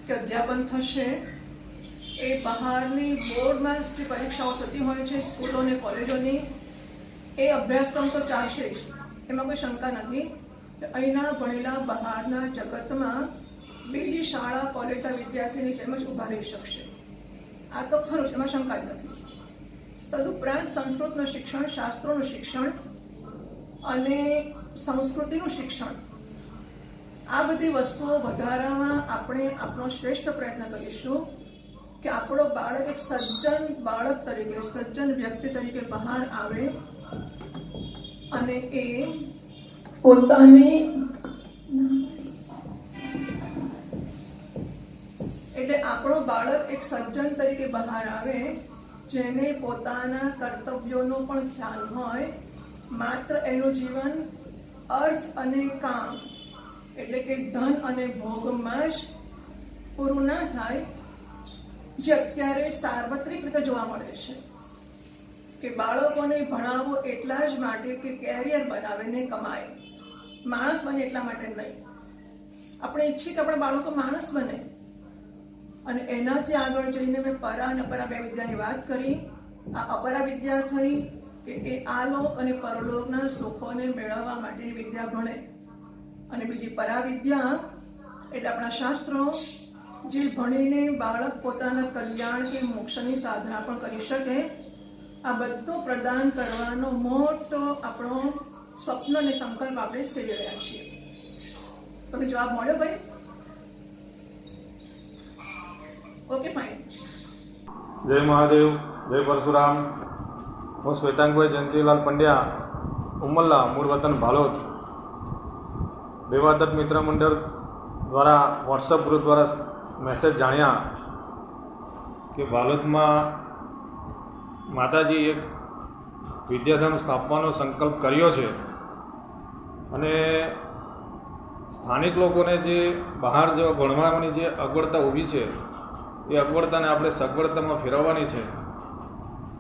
કે અધ્યાપન થશે એ બહારની બોર્ડમાં જે પરીક્ષાઓ થતી હોય છે સ્કૂલો અને કોલેજોની, એ અભ્યાસક્રમ તો ચાલશે જ, એમાં કોઈ શંકા નથી. અહીંના ભણેલા બહારના જગતમાં બીજી શાળા કોલેજના વિદ્યાર્થીની જેમ જ ઉભા રહી શકશે. આ તો ખરું, એમાં શંકા જ નથી. તદુપરાંત સંસ્કૃતનું શિક્ષણ, શાસ્ત્રોનું શિક્ષણ અને સંસ્કૃતિનું શિક્ષણ, આ બધી વસ્તુઓ વધારવામાં આપણે આપણો શ્રેષ્ઠ પ્રયત્ન કરીશું કે આપણો બાળક એક સજ્જન બાળક તરીકે, સજ્જન વ્યક્તિ તરીકે બહાર આવે અને એ પોતાની એટલે આપણો બાળક એક સજ્જન તરીકે બહાર આવે જેને પોતાના કર્તવ્યોનો પણ ખ્યાલ હોય. માત્ર એનું જીવન અર્થ અને કામ એટલે કે ધન અને ભોગમાં જ પૂરું ના થાય, જે અત્યારે સાર્વત્રિક રીતે જોવા મળે છે કે બાળકોને ભણાવવો એટલા જ માટે કે કેરિયર બનાવે ને કમાય, માણસ બને એટલા માટે નહીં. આપણે ઈચ્છીએ કે આપણા બાળકો માણસ બને, અને એનાથી આગળ જઈને મેં પરા અને અપરા બે વિદ્યાની વાત કરી. આ અપરા વિદ્યા થઈ કે એ આલોક અને પરલોકના સુખોને મેળવવા માટેની વિદ્યા ભણે, અને બીજી પરાવિદ્યા એટલે આપણા શાસ્ત્રો જે ભણીને બાળક પોતાના કલ્યાણ કે મોક્ષની સાધના પણ કરી શકે. આ બધું પ્રદાન કરવાનો મોટો આપણો સ્વપ્ન અને સંકલ્પ આપણે સેવી રહ્યા છીએ. તમને જવાબ મળ્યો ભાઈ? Okay, fine. જય મહાદેવ, જય પરશુરામ. હું શ્વેતાંગભાઈ જયંતિલાલ પંડ્યા, ઉમલ્લા, મૂળ વતન ભાલોદ. દેવાદત્ત મિત્ર મંડળ દ્વારા વોટ્સઅપ ગ્રુપ દ્વારા મેસેજ જાણ્યા કે ભાલોદમાં માતાજી એક વિદ્યાધામ સ્થાપવાનો સંકલ્પ કર્યો છે, અને સ્થાનિક લોકોને જે બહાર જવા ભણવાની જે અગવડતા ઊભી છે એ અગવડતાને આપણે સગવડતામાં ફેરવવાની છે.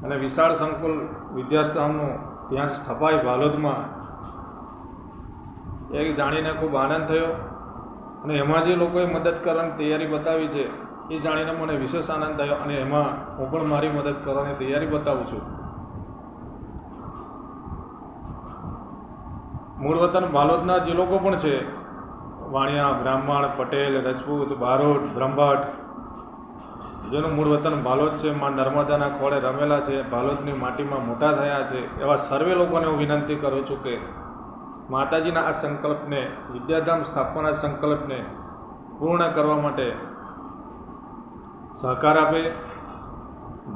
અને વિશાળ સંકુલ વિદ્યાધામનું ત્યાં સ્થપાય ભાલોદમાં, એ જાણીને ખૂબ આનંદ થયો. અને એમાં જે લોકોએ મદદ કરવાની તૈયારી બતાવી છે એ જાણીને મને વિશેષ આનંદ થયો, અને એમાં હું પણ મારી મદદ કરવાની તૈયારી બતાવું છું. મૂળ વતન ભાલોદના જે લોકો પણ છે, વાણિયા, બ્રાહ્મણ, પટેલ, રજપૂત, બારોટ, બ્રહ્મભટ્ટ, જેનું મૂળ વતન ભાલોદ છે, માં નર્મદાના ખોળે રમેલા છે, ભાલોદની માટીમાં મોટા થયા છે, એવા સર્વે લોકોને હું વિનંતી કરું છું કે માતાજીના આ સંકલ્પને, વિદ્યાધામ સ્થાપવાના સંકલ્પને પૂર્ણ કરવા માટે સહકાર આપે.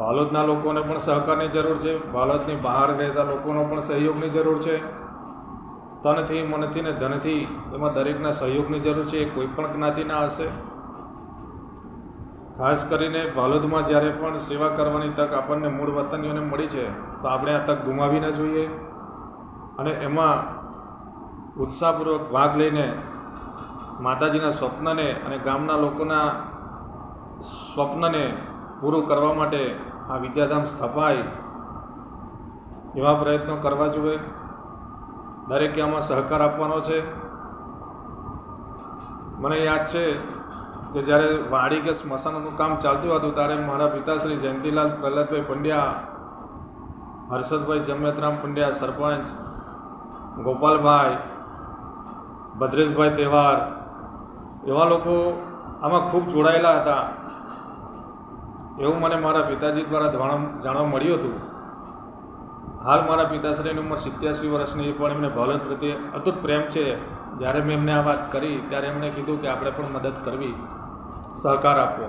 ભાલોદના લોકોને પણ સહકારની જરૂર છે, ભાલોદની બહાર રહેતા લોકોનો પણ સહયોગની જરૂર છે. તનથી, મનથી ને ધનથી એમાં દરેકના સહયોગની જરૂર છે. એ કોઈ પણ જ્ઞાતિના હશે. ખાસ કરીને ભાલોદમાં જ્યારે પણ સેવા કરવાની તક આપણને મૂળ વતનીઓને મળી છે, તો આપણે આ તક ગુમાવી ન જોઈએ, અને એમાં ઉત્સાહપૂર્વક ભાગ લઈને માતાજીના સ્વપ્નને અને ગામના લોકોના સ્વપ્નને પૂરું કરવા માટે આ વિદ્યાધામ સ્થપાય એવા પ્રયત્નો કરવા જોઈએ. દરેકે આમાં સહકાર આપવાનો છે. મને યાદ છે કે જ્યારે વાડી કે સ્મશાનનું કામ ચાલતું હતું ત્યારે મારા પિતાશ્રી જયંતિલાલ પ્રહલાદભાઈ પંડ્યા, હર્ષદભાઈ જમેતરામ પંડ્યા સરપંચ, ગોપાલભાઈ, ભદ્રેશભાઈ તહેવાર, એવા લોકો આમાં ખૂબ જોડાયેલા હતા એવું મને મારા પિતાજી દ્વારા જાણવા મળ્યું હતું. હાલ મારા પિતાશ્રીની ઉંમર 87 વર્ષની, પણ એમને ભાલોદ પ્રત્યે અતૂટ પ્રેમ છે. જ્યારે મેં એમને આ વાત કરી ત્યારે એમણે કીધું કે આપણે પણ મદદ કરવી, સહકાર આપવો.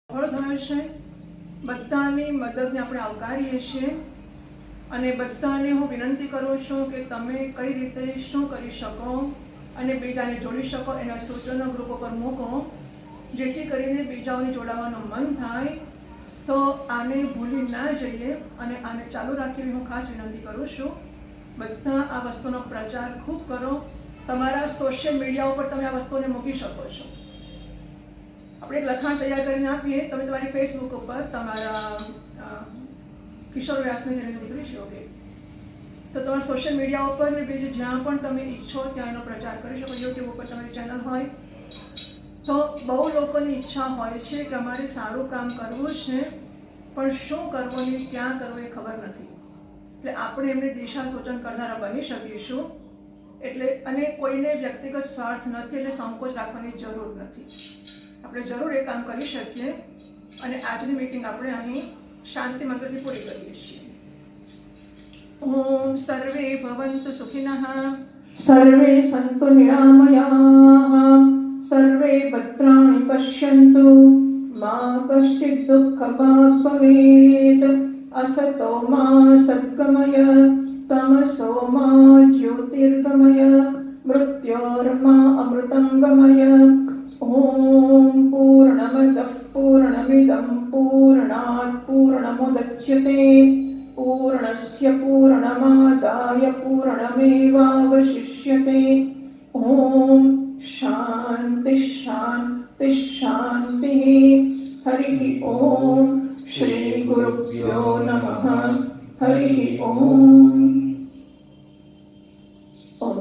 ફળ થયું છે. બધાની મદદને આપણે આવકારીએ છીએ અને બધાને હું વિનંતી કરું છું કે તમે કઈ રીતે શું કરી શકો અને બીજાને જોડી શકો એના સૂચનો ગ્રુપ ઉપર મૂકો, જેથી કરીને બીજાઓને જોડાવાનું મન થાય. તો આને ભૂલી ના જઈએ અને આને ચાલુ રાખી હું ખાસ વિનંતી કરું છું. બધા આ વસ્તુનો પ્રચાર ખૂબ કરો. તમારા સોશિયલ મીડિયા ઉપર તમે આ વસ્તુને મૂકી શકો છો. આપણે એક લખાણ તૈયાર કરીને આપીએ, તમે તમારી ફેસબુક ઉપર તમારા કિશોર વ્યાસની જેની દીકરી છે ઓકે, તો તમારા સોશિયલ મીડિયા ઉપર ને બીજું જ્યાં પણ તમે ઈચ્છો ત્યાં એનો પ્રચાર કરી શકો. યુટ્યુબ ઉપર તમારી ચેનલ હોય તો બહુ લોકોની ઈચ્છા હોય છે કે અમારે સારું કામ કરવું છે પણ શું કરવું ને ક્યાં કરવું એ ખબર નથી. એટલે આપણે એમને દિશા સૂચન કરનારા બની શકીશું. એટલે અને કોઈને વ્યક્તિગત સ્વાર્થ નથી એટલે સંકોચ રાખવાની જરૂર નથી. આપણે જરૂર એ કામ કરી શકીએ અને આજની મીટિંગ આપણે અહીં શાંતિ મંત્રથી પૂરી કરીએ છીએ. ઓમ સર્વે ભવન્તુ સુખિનઃ, સર્વે સંતુ નિરામયાઃ, સર્વે ભદ્રાણિ પશ્યન્તુ, મા કશ્ચિદ દુઃખભાગ્ ભવેત. અસતો મા સદ્ગમય, તમસો મા જ્યોતિર્ગમય, મૃત્યોર્મા અમૃતંગમય. ઓમ પૂર્ણમદઃ પૂર્ણમિદં પૂર્ણાत् પૂર્ણમુદચ્યતે પૂર્ણસ્ય પૂર્ણમાદાય પૂર્ણમેવાવશિષ્યતે. ઓમ શાંતિ શાંતિ શાંતિ. હરિ ઓમ. શ્રી ગુરુભ્યો નમઃ. હરિ ઓમ. ઓમ.